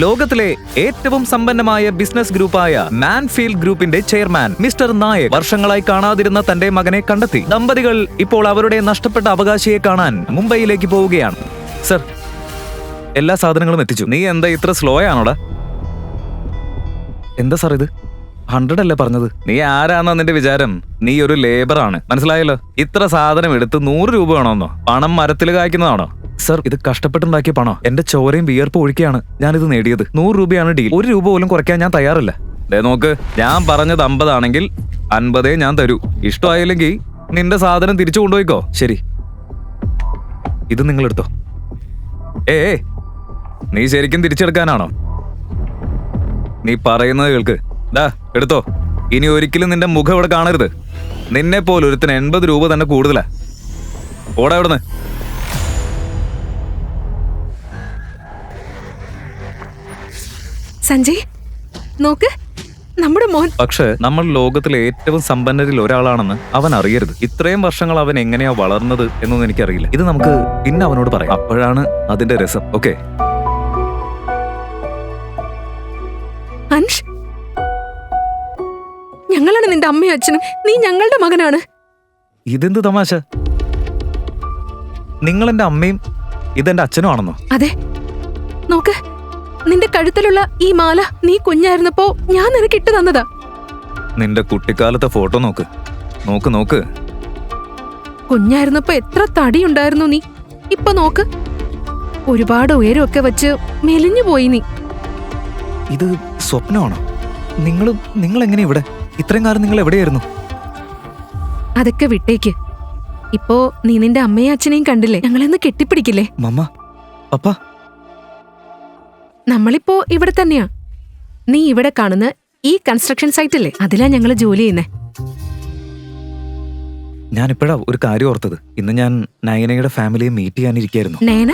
ലോകത്തിലെ ഏറ്റവും സമ്പന്നമായ ബിസിനസ് ഗ്രൂപ്പായ മാൻഫീൽഡ് ഗ്രൂപ്പിന്റെ ചെയർമാൻ മിസ്റ്റർ നായക് വർഷങ്ങളായി കാണാതിരുന്ന തന്റെ മകനെ കണ്ടെത്തി. ദമ്പതികൾ ഇപ്പോൾ അവരുടെ നഷ്ടപ്പെട്ട അവകാശിയെ കാണാൻ മുംബൈയിലേക്ക് പോവുകയാണ്. സർ, എല്ലാ സാധനങ്ങളും എത്തിച്ചു. നീ എന്താ ഇത്ര സ്ലോ ആണോടാ? എന്താ സാർ ഇത്? 100 അല്ലേ പറഞ്ഞത്? നീ ആരാന്നാ നിന്റെ വിചാരം? നീ ഒരു ലേബറാണ്, മനസ്സിലായല്ലോ. ഇത്ര സാധനം എടുത്ത് 100 രൂപ വേണമെന്നോ? പണം മരത്തിൽ കായ്ക്കുന്നതാണോ? സർ, ഇത് കഷ്ടപ്പെട്ടുണ്ടാക്കിയ പണോ? എന്റെ ചോരയും വിയർപ്പ് ഒഴുക്കിയാണ് ഞാനിത് നേടിയത്. 100 രൂപയാണ് ഡീൽ. 1 രൂപ പോലും കുറയ്ക്കാൻ ഞാൻ തയ്യാറില്ല. നോക്ക്, ഞാൻ പറഞ്ഞത് 50 ആണെങ്കിൽ 50 ഞാൻ തരൂ. ഇഷ്ടമായില്ലെങ്കിൽ നിന്റെ സാധനം തിരിച്ചു കൊണ്ടുപോയിക്കോ. ശരി, ഇത് നിങ്ങൾ എടുത്തോ. നീ ശരിക്കും തിരിച്ചെടുക്കാനാണോ? നീ പറയുന്നത് കേൾക്ക്. എടുത്തോ. ഇനി ഒരിക്കലും നിന്റെ മുഖം ഇവിടെ കാണരുത്. നിന്നെ പോലൊരുത്തിന് 80 രൂപ തന്നെ കൂടുതലാ. ഓടാ ഇവിടുന്ന്. സഞ്ജയ്, നോക്ക്, നമ്മുടെ മോൻ. പക്ഷെ നമ്മൾ ലോകത്തിലെ ഏറ്റവും സമ്പന്നരിൽ ഒരാളാണെന്ന് അവൻ അറിയരുത്. ഇത്രയും വർഷങ്ങൾ അവൻ എങ്ങനെയാ വളർന്നത് എന്നൊന്നും എനിക്കറിയില്ല. ഇത് നമുക്ക് പിന്നെ അവനോട് പറയാം. അപ്പോഴാണ് അതിന്റെ രസം. ഓക്കെ? അൻഷ്, ഞങ്ങളാണ് നിന്റെ അമ്മയും അച്ഛനും. നീ ഞങ്ങളുടെ മകനാണ്. ഇതെന്ത് തമാശ? നിങ്ങൾ എന്റെ അമ്മയും ഇതെന്റെ അച്ഛനും ആണെന്നോ? അതെ. നോക്ക്, നിന്റെ കഴുത്തിലുള്ള ഈ മാല നീ കുഞ്ഞായിരുന്നപ്പോ ഞാൻ നിനക്ക് ഇട്ടു തന്നതാ. നിന്റെ കുട്ടിക്കാലത്തെ ഫോട്ടോ നോക്ക്. നോക്ക് നോക്ക്. കുഞ്ഞായിരുന്നപ്പോ എത്ര തടിയുണ്ടായിരുന്നു നീ. ഇപ്പൊ നോക്ക്, ഒരുപാട് ഉയരമൊക്കെ വെച്ച് മെലിഞ്ഞു പോയി നീ. ഇത് സ്വപ്നമാണോ? നിങ്ങൾ എങ്ങനെ ഇവിടെ? ഇത്രയും കാലം നിങ്ങൾ എവിടെയായിരുന്നു? അതൊക്കെ വിട്ടേക്ക്. ഇപ്പോ നീ നിന്റെ അമ്മയും അച്ഛനെയും കണ്ടില്ലേ? ഞങ്ങളെന്ന് കെട്ടിപ്പിടിക്കില്ലേ? മമ്മ, പപ്പ. നമ്മളിപ്പോ ഇവിടെ തന്നെയാ. നീ ഇവിടെ കാണുന്ന ഈ കൺസ്ട്രക്ഷൻ സൈറ്റില്ലേ, അതിലാ ഞങ്ങള് ജോലി ചെയ്യുന്നേ. ഞാനിപ്പോഴാ ഒരു കാര്യം ഓർത്തത്. ഇന്ന് ഞാൻ നയനയുടെ ഫാമിലിയെ മീറ്റ് ചെയ്യാനിരിക്കായിരുന്നു. നയന?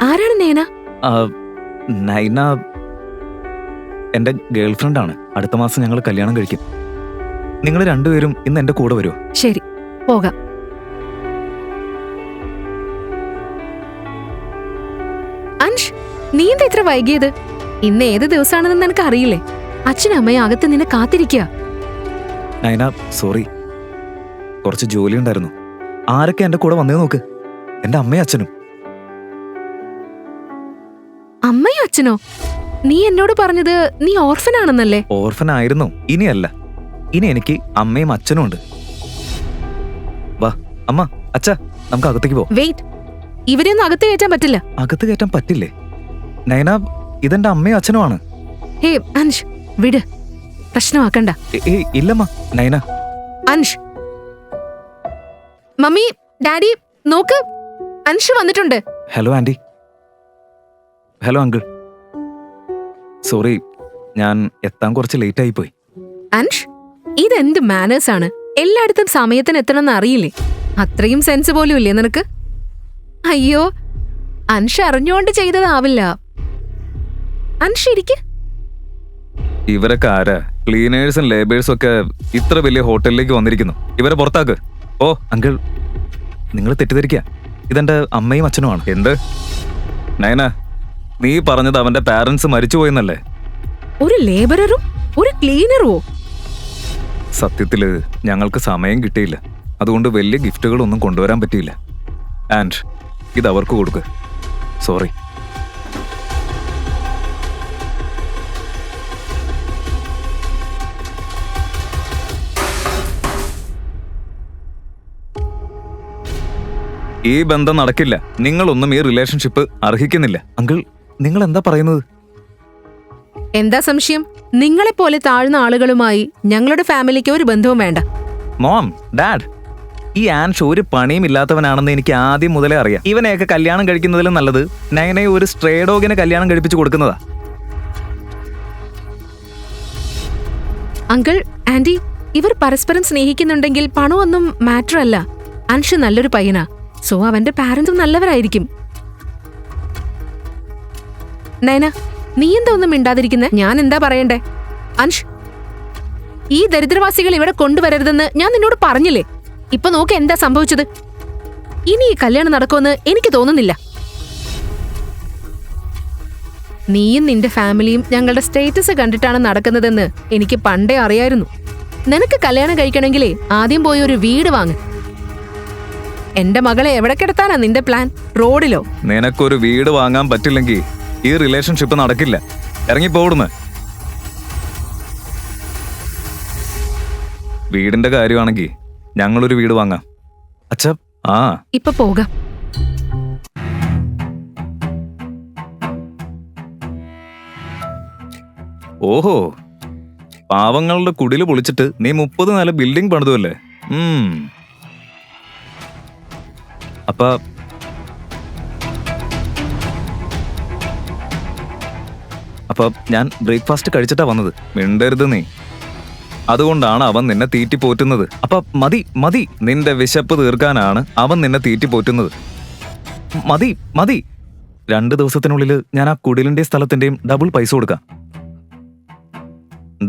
ആരാണ് നയന? നയന എന്റെ ഗേൾഫ്രണ്ടാണ്. അടുത്ത മാസം ഞങ്ങൾ കല്യാണം കഴിക്കും. നിങ്ങൾ രണ്ടുപേരും ഇന്ന് എന്റെ കൂടെ വരുമോ? ശരി, പോകാം. അൻഷ്, നീ എന്താ ഇത്ര വൈകിയത്? ഇന്ന് ഏത് ദിവസമാണെന്ന് നിനക്ക് അറിയില്ലേ? അച്ഛനും അമ്മയും അകത്ത് നിന്നെ കാത്തിരിക്കുക. നയന, സോറി, കുറച്ച് ജോലി ഉണ്ടായിരുന്നു. ആരൊക്കെ എന്റെ കൂടെ വന്നേ നോക്ക്. എന്റെ അമ്മയും അച്ഛനും. അമ്മയും അച്ഛനോ? നീ എന്നോട് പറഞ്ഞത് നീ ഓർഫൻ ആണെന്നല്ലേ? ഓർഫൻ ആയിരുന്നു. ഇനിയല്ല. ഇനി എനിക്ക് അമ്മയും അച്ഛനും ഉണ്ട്. വാ അമ്മ, അച്ഛ, നമുക്ക് അകത്തേക്ക് പോവാം. വെയിറ്റ്, ഇവരെയൊന്നും അകത്ത് കയറ്റാൻ പറ്റില്ല. അകത്ത് കയറ്റാൻ പറ്റില്ലേ? നയന, ഇതെന്റെ അമ്മയും അച്ഛനുമാണ്. ഹേ അൻഷ്, വിട്, പ്രശ്നമാക്കണ്ട. ഇല്ലമ്മ. നയന. അൻഷ്. മമ്മി, ഡാഡി, നോക്ക്, അൻഷ് വന്നിട്ടുണ്ട്. Hello aunty. Hello uncle. Sorry, ഞാൻ എത്താൻ കുറച്ച് ലേറ്റ് ആയി പോയി. അൻഷ്, ഇതെന്ത് മാനേഴ്സ് ആണ്? എല്ലായിടത്തും സമയത്തിന് എത്തണമെന്ന് അറിയില്ലേ? അത്രയും സെൻസ് പോലും ഇല്ലേ നിനക്ക്? അയ്യോ, അൻഷ് അറിഞ്ഞുകൊണ്ട് ചെയ്തതാവില്ല. അൻഷ് ഇരിക്ക്. ഇവരൊക്കെ ആരാ? ക്ലീനേഴ്സും ലേബേഴ്സും ഒക്കെ ഇത്ര വലിയ ഹോട്ടലിലേക്ക് വന്നിരിക്കുന്നു. ഇവരെ പുറത്താക്ക്. ഓ അങ്കിൾ, നിങ്ങൾ തെറ്റിദ്ധരിക്കുക. ഇതെന്റെ അമ്മയും അച്ഛനുമാണ്. എന്ത് നയന, നീ പറഞ്ഞത് അവന്റെ പാരന്റ്സ് മരിച്ചുപോയെന്നല്ലേ? ഒരു ലേബററും ഒരു ക്ലീനറോ? സത്യത്തില് ഞങ്ങൾക്ക് സമയം കിട്ടിയില്ല. അതുകൊണ്ട് വലിയ ഗിഫ്റ്റുകളൊന്നും കൊണ്ടുവരാൻ പറ്റിയില്ല. ആൻഡ് ഇത് അവർക്ക് കൊടുക്ക്. സോറി. ഈ ബന്ധം നടക്കില്ല. നിങ്ങളൊന്നും ഈ റിലേഷൻഷിപ്പ് അർഹിക്കുന്നില്ല. അങ്കിൾ, നിങ്ങൾ എന്താ പറയുന്നത്? എന്താ സംശയം? നിങ്ങളെപ്പോലെ താഴ്ന്ന ആളുകളുമായി ഞങ്ങളുടെ ഫാമിലിക്ക് ഒരു ബന്ധവും വേണ്ട. മോം, ഡാഡ്, ഈ ആൻഷ് ഒരു പണിയും ഇല്ലാത്തവനാണെന്ന് എനിക്ക് ആദ്യം മുതലേ അറിയാം. ഇവനെയൊക്കെ കല്യാണം കഴിക്കുന്നതിലും നല്ലത് നയനെ ഒരു സ്ട്രേ ഡോഗിനെ കല്യാണം കഴിപ്പിച്ചു കൊടുക്കുന്നതാ. അങ്കിൾ, ആന്റി, ഇവർ പരസ്പരം സ്നേഹിക്കുന്നുണ്ടെങ്കിൽ പണമൊന്നും മാറ്റർ അല്ല. അൻഷ് നല്ലൊരു പയ്യനാ. സോ അവന്റെ പാരന്റ്സും നല്ലവരായിരിക്കും. നയന, നീ എന്താ ഒന്നും മിണ്ടാതിരിക്കുന്നെ? ഞാൻ എന്താ പറയണ്ടേ? അൻഷ്, ഈ ദരിദ്രവാസികൾ ഇവിടെ കൊണ്ടുവരരുതെന്ന് ഞാൻ നിന്നോട് പറഞ്ഞില്ലേ? ഇപ്പൊ നോക്ക് എന്താ സംഭവിച്ചത്. ഇനി ഈ കല്യാണം നടക്കുമെന്ന് എനിക്ക് തോന്നുന്നില്ല. നീയും നിന്റെ ഫാമിലിയും ഞങ്ങളുടെ സ്റ്റേറ്റസ് കണ്ടിട്ടാണ് നടക്കുന്നതെന്ന് എനിക്ക് പണ്ടേ അറിയായിരുന്നു. നിനക്ക് കല്യാണം കഴിക്കണമെങ്കിലേ ആദ്യം പോയി ഒരു വീട് വാങ്ങ്. എന്റെ മകളെ എവിടെ കിടത്താനാ നിന്റെ പ്ലാൻ? റോഡിലോ? നിനക്കൊരു വീട് വാങ്ങാൻ പറ്റില്ലെങ്കിൽ ഈ റിലേഷൻഷിപ്പ് നടക്കില്ല. ഇറങ്ങിപ്പോടുന്ന്. വീടിന്റെ കാര്യമാണെങ്കിൽ ഞങ്ങളൊരു വീട് വാങ്ങാം. അച്ഛാ, ആ ഇപ്പൊ പോകാം. ഓഹോ, പാവങ്ങളുടെ കുടില് പൊളിച്ചിട്ട് നീ 30 നില ബിൽഡിംഗ് പണിതുവല്ലേ? അപ്പ ഞാൻ ബ്രേക്ക്ഫാസ്റ്റ് കഴിച്ചിട്ടാ വന്നത്. മിണ്ടരുത് നീ. അതുകൊണ്ടാണ് അവൻ നിന്നെ തീറ്റി പോറ്റുന്നത്. അപ്പൊ മതി മതി, നിന്റെ വിശപ്പ് തീർക്കാനാണ് അവൻ നിന്നെ തീറ്റി പോറ്റുന്നത്. മതി മതി. 2 ദിവസത്തിനുള്ളിൽ ഞാൻ ആ കുടിലിന്റെ സ്ഥലത്തിന്റെയും ഡബിൾ പൈസ കൊടുക്കാം.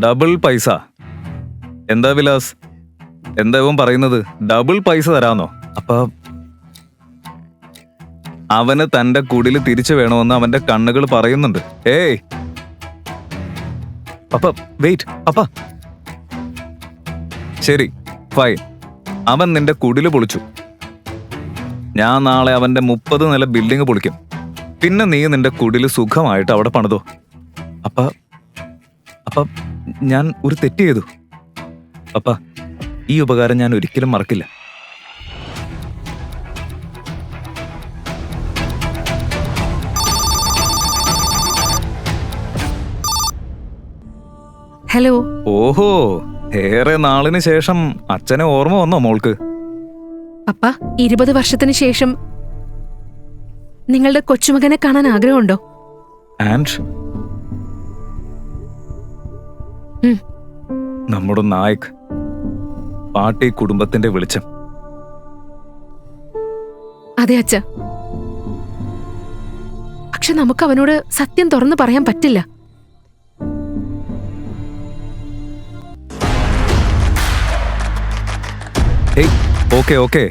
ഡബിൾ പൈസ? എന്താ വിലാസ്, എന്താ ഇവൻ പറയുന്നത്? ഡബിൾ പൈസ തരാന്നോ? അപ്പൊ അവന് തന്റെ കുടില് തിരിച്ചു വേണമെന്ന് അവന്റെ കണ്ണുകൾ പറയുന്നുണ്ട്. ഏയ് പപ്പ, വെയിറ്റ് പപ്പ. ശരി, ഫൈൻ. അവൻ നിന്റെ കുടില് പൊളിച്ചു. ഞാൻ നാളെ അവന്റെ 30 നില ബിൽഡിംഗ് പൊളിക്കും. പിന്നെ നീ നിന്റെ കുടില് സുഖമായിട്ട് അവിടെ പണിതോ. അപ്പ ഞാൻ ഒരു തെറ്റ് ചെയ്തു. പപ്പ, ഈ ഉപകാരം ഞാൻ ഒരിക്കലും മറക്കില്ല. ഹലോ. ഓഹോ, ഏറെ നാളിന് ശേഷം അച്ഛനെ ഓർമ്മ വന്നോ മോൾക്ക്? പപ്പ, 20 വർഷത്തിന് ശേഷം നിങ്ങളുടെ കൊച്ചുമകനെ കാണാൻ ആഗ്രഹമുണ്ടോ? ആൻഡ് നമ്മുടെ നായക്, പാർട്ടി കുടുംബത്തിന്റെ വെളിച്ചം. അതെ അച്ഛ. പക്ഷെ നമുക്ക് അവനോട് സത്യം തുറന്നു പറയാൻ പറ്റില്ല. ഏയ്, ഓക്കെ ഓക്കെ,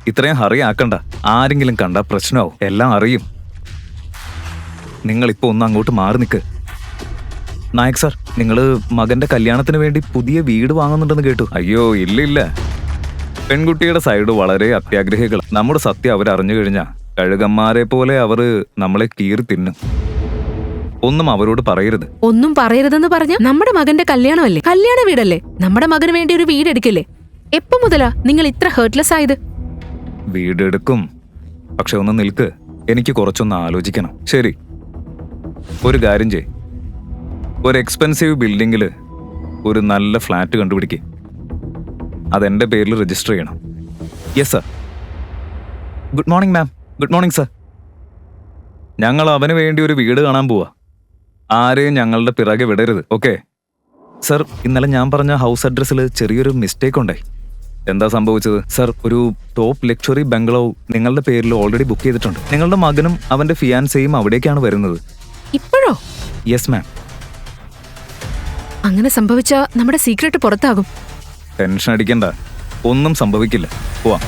ഇത്രയും ഹറി ആക്കണ്ട. ആരെങ്കിലും കണ്ട പ്രശ്നമാവും. എല്ലാം അറിയും. നിങ്ങളിപ്പോ ഒന്ന് അങ്ങോട്ട് മാറി നിൽക്ക്. നായക് സാർ, നിങ്ങള് മകന്റെ കല്യാണത്തിന് വേണ്ടി പുതിയ വീട് വാങ്ങുന്നുണ്ടെന്ന് കേട്ടു. അയ്യോ, ഇല്ലില്ല. പെൺകുട്ടിയുടെ സൈഡ് വളരെ അത്യാഗ്രഹികൾ. നമ്മുടെ സത്യം അവരറിഞ്ഞു കഴിഞ്ഞാ കഴുകന്മാരെ പോലെ അവർ നമ്മളെ കീറി തിന്നും. ഒന്നും അവരോട് പറയരുത്. ഒന്നും പറയരുതെന്ന് പറഞ്ഞ നമ്മുടെ മകന്റെ കല്യാണമല്ലേ? കല്യാണ വീടല്ലേ? നമ്മുടെ മകന് വേണ്ടി ഒരു വീട് എടുക്കില്ലേ? എപ്പോ മുതലാ നിങ്ങൾ ഇത്ര ഹേർട്ട്ലെസ് ആയത്? വീടെടുക്കും. പക്ഷെ ഒന്ന് നിൽക്ക്, എനിക്ക് കുറച്ചൊന്ന് ആലോചിക്കണം. ശരി, ഒരു കാര്യം ചെയ്. ഒരു എക്സ്പെൻസീവ് ബിൽഡിങ്ങില് ഒരു നല്ല ഫ്ലാറ്റ് കണ്ടുപിടിക്കുക. അതെന്റെ പേരിൽ രജിസ്റ്റർ ചെയ്യണം. Yes sir. Good morning ma'am. Good morning sir. ഞങ്ങൾ അവന് വേണ്ടി ഒരു വീട് കാണാൻ പോവാ. ആരെയും ഞങ്ങളുടെ പിറകെ വിടരുത്. Okay sir? ഇന്നലെ ഞാൻ പറഞ്ഞ ഹൗസ് അഡ്രസ്സിൽ ചെറിയൊരു മിസ്റ്റേക്ക് ഉണ്ടായി. എന്താ സംഭവിച്ചത് സർ? ഒരു ടോപ്പ് ലക്ഷറി ബംഗ്ലോ നിങ്ങളുടെ പേരിൽ ഓൾറെഡി ബുക്ക് ചെയ്തിട്ടുണ്ട്. നിങ്ങളുടെ മകനും അവന്റെ ഫിയാൻസയും അവിടേക്കാണ് വരുന്നത്. ഇപ്പോഴോ? Yes ma'am. അങ്ങനെ സംഭവിച്ച നമ്മുടെ സീക്രട്ട് പുറത്താകും. ടെൻഷൻ അടിക്കണ്ട, ഒന്നും സംഭവിക്കില്ല. പോവാം.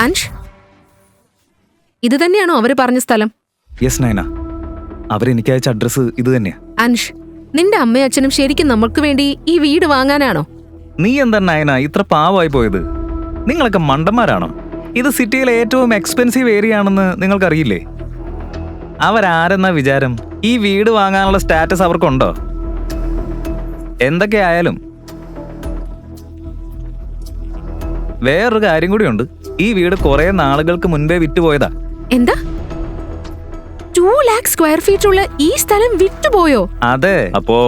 അൻഷ്, ഇത് തന്നെയാണോ അവര് പറഞ്ഞ സ്ഥലം? യെസ് നയന, അവരെനിക്ക് അയച്ച അഡ്രസ്സ് ഇത് തന്നെയാ. അൻഷ്, നിന്റെ അമ്മയും അച്ഛനും ശരിക്കും നമുക്ക് വേണ്ടി ഈ വീട് വാങ്ങാനാണോ? നീ എന്താ നയന ഇത്ര പാവമായി പോയത്? നിങ്ങളൊക്കെ മണ്ടന്മാരാണോ? ഇത് സിറ്റിയിലെ ഏറ്റവും എക്സ്പെൻസീവ് ഏരിയ ആണെന്ന് നിങ്ങൾക്കറിയില്ലേ? അവരാരെന്നാ വിചാരം? ഈ വീട് വാങ്ങാനുള്ള സ്റ്റാറ്റസ് അവർക്കുണ്ടോ? എന്തൊക്കെയായാലും വേറൊരു കാര്യം കൂടിയുണ്ട്. ഈ വീട് കുറെ നാളുകൾക്ക് മുൻപേ വിറ്റുപോയതാ. എന്താ? 2 lakh സ്ക്വയർ ഫീറ്റ് ഉള്ള ഈ സ്ഥലം വിറ്റുപോയോ? അതെ. അപ്പോ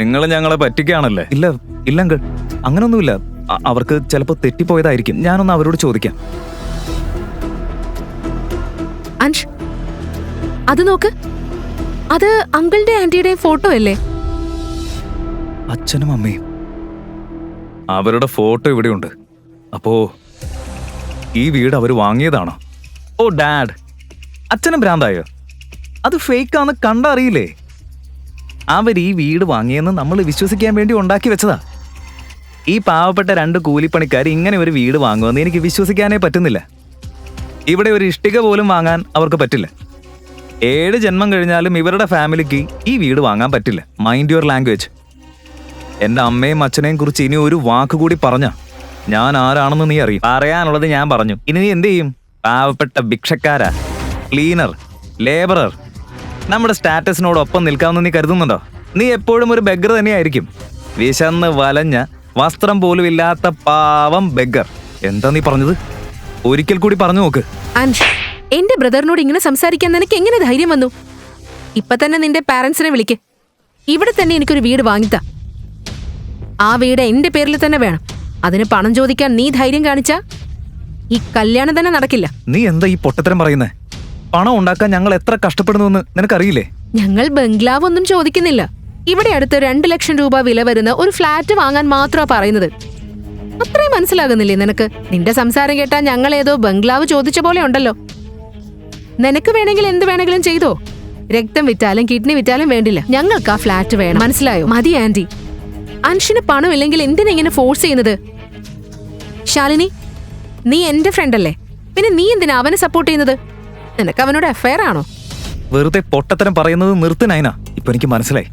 നിങ്ങൾ ഞങ്ങളെ പറ്റിക്കാണല്ലേ? ഇല്ല ഇല്ലങ്കൾ, അങ്ങനൊന്നുമില്ല. അവർക്ക് ചിലപ്പോ തെറ്റിപ്പോയതായിരിക്കും. ഞാനൊന്ന് അവരോട് ചോദിക്കാം. അൻഷ്, അത് നോക്ക്. അത് അങ്കിളുടെ ആന്റിയുടെയും ഫോട്ടോ അല്ലേ? അച്ഛനും അമ്മയും അവരുടെ ഫോട്ടോ ഇവിടെയുണ്ട്. അപ്പോ ഈ വീട് അവർ വാങ്ങിയതാണോ? ഓ ഡാഡ്, അച്ഛനും ഭ്രാന്തായോ? അത് ഫേക്കാന്ന് കണ്ടറിയില്ലേ? അവർ ഈ വീട് വാങ്ങിയെന്ന് നമ്മൾ വിശ്വസിക്കാൻ വേണ്ടി ഉണ്ടാക്കി വെച്ചതാ. ഈ പാവപ്പെട്ട 2 കൂലിപ്പണിക്കാർ ഇങ്ങനെ ഒരു വീട് വാങ്ങുമെന്ന് എനിക്ക് വിശ്വസിക്കാനേ പറ്റുന്നില്ല. ഇവിടെ ഒരു ഇഷ്ടിക പോലും വാങ്ങാൻ അവർക്ക് പറ്റില്ല. 7 ജന്മം കഴിഞ്ഞാലും ഇവരുടെ ഫാമിലിക്ക് ഈ വീട് വാങ്ങാൻ പറ്റില്ല. Mind your language. എന്റെ അമ്മയും അച്ഛനെയും കുറിച്ച് ഇനി ഒരു വാക്ക് കൂടി പറഞ്ഞ ഞാൻ ആരാണെന്ന് നീ അറിയും. പറയാനുള്ളത് ഞാൻ പറഞ്ഞു. ഇനി നീ എന്ത് ചെയ്യും? പാവപ്പെട്ട ഭിക്ഷക്കാരാ, ക്ലീനർ, ലേബറർ, നമ്മുടെ സ്റ്റാറ്റസിനോടൊപ്പം നിൽക്കാമെന്ന് നീ കരുതുന്നുണ്ടോ? നീ എപ്പോഴും ഒരു ബെഗർ തന്നെയായിരിക്കും. വിശന്ന് വലഞ്ഞ വസ്ത്രം പോലും ഇല്ലാത്ത പാവം ബെഗർ. എന്താ നീ പറഞ്ഞത്? ഒരിക്കൽ കൂടി പറഞ്ഞു നോക്ക്. അൻഷ്, എന്റെ ബ്രദറിനോട് ഇങ്ങനെ സംസാരിക്കാൻ നിനക്ക് എങ്ങനെ ധൈര്യം വന്നു? ഇപ്പൊ തന്നെ നിന്റെ പാരന്റ്സിനെ വിളിക്ക്. ഇവിടെ തന്നെ എനിക്കൊരു വീട് വാങ്ങിത്താ. ആ വീട് എന്റെ പേരിൽ തന്നെ വേണം. അതിന് പണം ചോദിക്കാൻ നീ ധൈര്യം കാണിച്ചാ ഈ കല്യാണം തന്നെ നടക്കില്ല. നീ എന്താ ഈ പൊട്ടത്തരം പറയുന്നേ? പണം ഉണ്ടാക്കാൻ ഞങ്ങൾ എത്ര കഷ്ടപ്പെടുന്നുവെന്ന് നിനക്കറിയില്ലേ? ഞങ്ങൾ ബംഗ്ലാവ് ഒന്നും ചോദിക്കുന്നില്ല. ഇവിടെ അടുത്ത് 2 ലക്ഷം രൂപ വില വരുന്ന ഒരു ഫ്ലാറ്റ് വാങ്ങാൻ മാത്രമാ പറയുന്നത്. അത്രയും മനസ്സിലാകുന്നില്ലേ നിനക്ക്? നിന്റെ സംസാരം കേട്ടാ ഞങ്ങൾ ഏതോ ബംഗ്ലാവ് ചോദിച്ച പോലെ ഉണ്ടല്ലോ. നിനക്ക് വേണമെങ്കിൽ എന്ത് വേണമെങ്കിലും ചെയ്തോ. രക്തം വിറ്റാലും കിഡ്നി വിറ്റാലും വേണ്ടില്ല, ഞങ്ങൾക്ക് ആ ഫ്ലാറ്റ് വേണം. മനസ്സിലായോ? മതി ആന്റി. അൻഷിന് പണമില്ലെങ്കിൽ എന്തിനെങ്ങനെ ഫോഴ്സ് ചെയ്യുന്നത്? ശാലിനി, നീ എന്റെ ഫ്രണ്ട് അല്ലേ? പിന്നെ നീ എന്തിനാ അവനെ സപ്പോർട്ട് ചെയ്യുന്നത്? നിനക്ക് അവനോട് അഫയർ ആണോ? വെറുതെ പൊട്ടത്തരം പറയുന്നത് നിർത്തിനൈന. ഇപ്പൊ എനിക്ക് മനസ്സിലായി.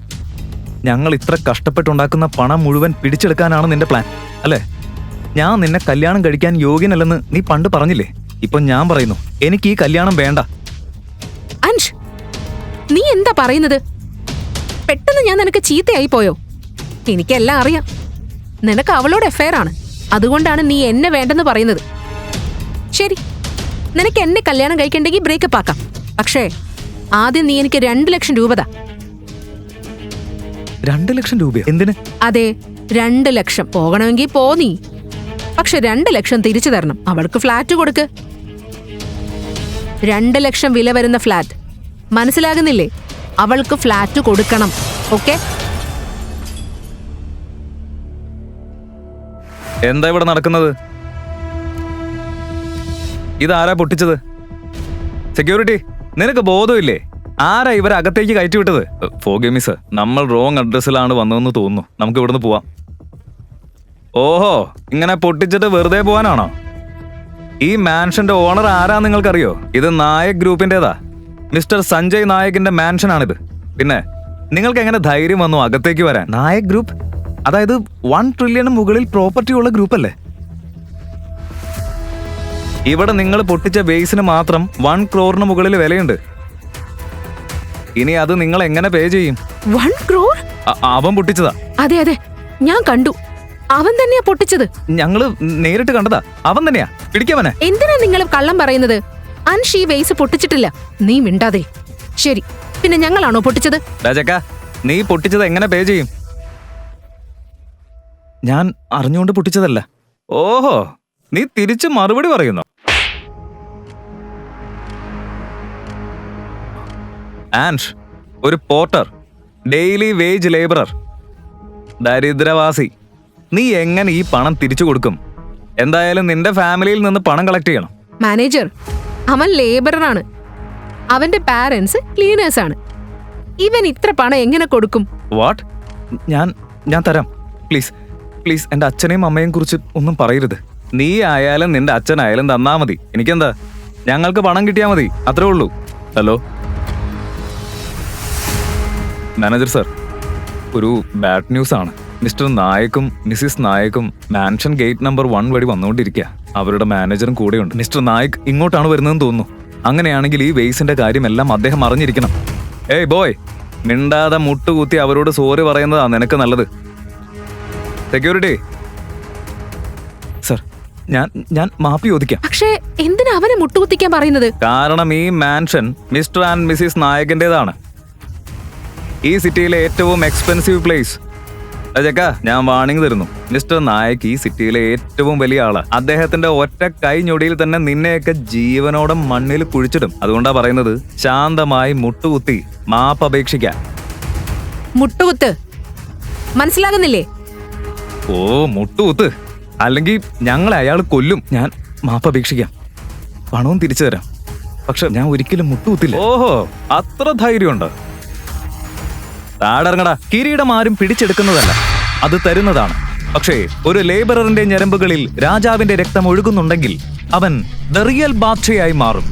ഞങ്ങൾ ഇത്ര കഷ്ടപ്പെട്ടുണ്ടാക്കുന്ന പണം മുഴുവൻ പിടിച്ചെടുക്കാനാണ് നിന്റെ പ്ലാൻ അല്ലേ? ഞാൻ നിന്നെ കല്യാണം കഴിക്കാൻ യോഗ്യനല്ലെന്ന് നീ പണ്ട് പറഞ്ഞില്ലേ? ഇപ്പൊ ഞാൻ പറയുന്നു, എനിക്ക് ഈ കല്യാണം വേണ്ട. അൻഷ്, നീ എന്താ പറയുന്നത്? പെട്ടെന്ന് ഞാൻ നിനക്ക് ചീത്തയായി പോയോ? എനിക്കെല്ലാം അറിയാം. നിനക്ക് അവളോട് അഫയർ ആണ്. അതുകൊണ്ടാണ് നീ എന്നെ വേണ്ടെന്ന് പറയുന്നത്. ശരി, നിനക്ക് എന്നെ കല്യാണം കഴിക്കണ്ടെങ്കിൽ ബ്രേക്കപ്പ് ആക്കാം. പക്ഷേ ആദ്യം നീ എനിക്ക് 2 ലക്ഷം രൂപ താ. 2 ലക്ഷം രൂപയോ? എന്തിന്? അതെ, 2 ലക്ഷം. പോകണമെങ്കിൽ പോ നീ. പക്ഷെ 2 ലക്ഷം തിരിച്ചു തരണം. അവൾക്ക് ഫ്ലാറ്റ് കൊടുക്ക്. 2 ലക്ഷം വില വരുന്ന ഫ്ലാറ്റ്. മനസ്സിലാകുന്നില്ലേ? അവൾക്ക് ഫ്ലാറ്റ് കൊടുക്കണം. ഓക്കെ? എന്താ ഇവിടെ നടക്കുന്നത്? ഇതാരാ പൊട്ടിച്ചത്? സെക്യൂരിറ്റി, നിനക്ക് ബോധമില്ലേ? ആരാ ഇവരെ അകത്തേക്ക് കയറ്റി വിട്ടത്? ഫോർഗിവ് മീ സർ, നമ്മൾ റോങ് അഡ്രസ്സിലാണ് വന്നതെന്ന് തോന്നുന്നു. നമുക്ക് ഇവിടുന്ന് പോവാം. ഓഹോ, ഇങ്ങനെ പൊട്ടിച്ചിട്ട് വെറുതെ പോവാനാണോ? ഈ മാൻഷന്റെ ഓണർ ആരാ നിങ്ങൾക്കറിയോ? ഇത് നായക് ഗ്രൂപ്പിന്റേതാ. മിസ്റ്റർ സഞ്ജയ് നായകിന്റെ മാൻഷനാണിത്. പിന്നെ നിങ്ങൾക്ക് എങ്ങനെ ധൈര്യം വന്നു അകത്തേക്ക് വരാൻ? നായക് ഗ്രൂപ്പ്, അതായത് 1 ട്രില്യണ് മുകളിൽ പ്രോപ്പർട്ടി ഉള്ള ഗ്രൂപ്പ് അല്ലേ? ഇവിടെ നിങ്ങൾ പൊട്ടിച്ച ബേസിന് മാത്രം 1 crore മുകളിൽ വിലയുണ്ട്. ഇനി അത് നിങ്ങൾ എങ്ങനെ പേ ചെയ്യും? 1 crore? അവൻ പൊട്ടിച്ചതാ. അതെ അതെ, ഞാൻ കണ്ടു. അവൻ തന്നെയാ പൊട്ടിച്ചത്. ഞങ്ങള് നേരിട്ട് കണ്ടതാ. അവൻ തന്നെയാ. പിടിക്കവനെ. എന്തിനാ നിങ്ങൾ കള്ളം പറയുന്നത്? അൻഷ് ഈ വേസ് പൊട്ടിച്ചിട്ടില്ല. നീ മിണ്ടാതെ. ശരി, പിന്നെ ഞങ്ങളാണോ പൊട്ടിച്ചത്? രാജക്ക, നീ പൊട്ടിച്ചത് എങ്ങനെ പേ ചെയ്യും? ഞാൻ അറിഞ്ഞുകൊണ്ട് പൊട്ടിച്ചതല്ല. ഓഹോ, നീ തിരിച്ച് മറുപടി പറയുന്നു. ആൻഷ് ഒരു പോർട്ടർ, ഡെയിലി വേജ് ലേബറർ, ദരിദ്രവാസി. നീ എങ്ങനെ ഈ പണം തിരിച്ചു കൊടുക്കും? എന്തായാലും നിന്റെ ഫാമിലിയിൽ നിന്ന് പണം കളക്ട് ചെയ്യണം. മാനേജർ, അവൻ ലേബറാണ്. അവന്റെ പാരന്റ്സ് ക്ലീനേഴ്സ് ആണ്. ഇവൻ ഇത്ര പണം എങ്ങനെ കൊടുക്കും? വാട്ട്? ഞാൻ തരാം. പ്ലീസ് പ്ലീസ്, എന്റെ അച്ഛനെയും അമ്മയെയും കുറിച്ച് ഒന്നും പറയരുത്. നീ ആയാലും നിന്റെ അച്ഛനായാലും തന്നാ മതി. എനിക്കെന്താ, ഞങ്ങൾക്ക് പണം കിട്ടിയാ മതി, അത്രേ ഉള്ളൂ. ഹലോ മാനേജർ സർ, ഒരു ബാഡ് ന്യൂസ് ആണ്. മിസ്റ്റർ നായക്കും മിസ്സിസ് നായക്കും മാൻഷൻ ഗേറ്റ് നമ്പർ 1 വഴി വന്നുകൊണ്ടിരിക്കുക. അവരുടെ മാനേജറും കൂടെയുണ്ട്. മിസ്റ്റർ നായക് ഇങ്ങോട്ടാണ് വരുന്നതെന്ന് തോന്നുന്നു. അങ്ങനെയാണെങ്കിൽ ഈ വേസിന്റെ കാര്യമെല്ലാം അദ്ദേഹം അറിഞ്ഞിരിക്കണം. ഏയ് ബോയ്, മിണ്ടാതെ മുട്ടുകുത്തി അവരോട് സോറി പറയുന്നതാ നിനക്ക് നല്ലത്. സെക്യൂരിറ്റി സർ, ഞാൻ മാപ്പി ചോദിക്കാം. പക്ഷേ എന്തിനാ അവനെ മുട്ടുകുത്തിക്കാൻ പറയുന്നത്? കാരണം ഈ മാൻഷൻ മിസ്റ്റർ ആൻഡ് മിസ്സിസ് നായകിന്റേതാണ്. ഈ സിറ്റിയിലെ ഏറ്റവും എക്സ്പെൻസീവ് പ്ലേസ്. രാജക്ക, ഞാൻ വാണിംഗ് തരുന്നു. മിസ്റ്റർ നായക് ഈ സിറ്റിയിലെ ഏറ്റവും വലിയ ആളാ. അദ്ദേഹത്തിന്റെ ഒറ്റ കൈ ഞൊടിയിൽ തന്നെ നിന്നെയൊക്കെ ജീവനോടെ മണ്ണിൽ കുഴിച്ചിടും. അതുകൊണ്ടാ പറയുന്നത്, ശാന്തമായി മുട്ടുകുത്തി മാപ്പ് അപേക്ഷിക്കാൻ. മുട്ടുകുത്ത്, മനസ്സിലാകുന്നില്ലേ? ഓ, മുട്ടുകുത്ത്. അല്ലെങ്കിൽ ഞങ്ങളെ അയാൾ കൊല്ലും. ഞാൻ മാപ്പ് അപേക്ഷിക്കാം, പണവും തിരിച്ചു തരാം. പക്ഷെ ഞാൻ ഒരിക്കലും മുട്ടുകുത്തില്ല. ഓഹോ, അത്ര ധൈര്യമുണ്ട്. താടറങ്ങടാ. കിരീടം ആരും പിടിച്ചെടുക്കുന്നതല്ല, അത് തരുന്നതാണ്. പക്ഷേ ഒരു ലേബററിന്റെ ഞരമ്പുകളിൽ രാജാവിന്റെ രക്തം ഒഴുകുന്നുണ്ടെങ്കിൽ അവൻ ദ റിയൽ ബാദ്ഷയായി മാറും.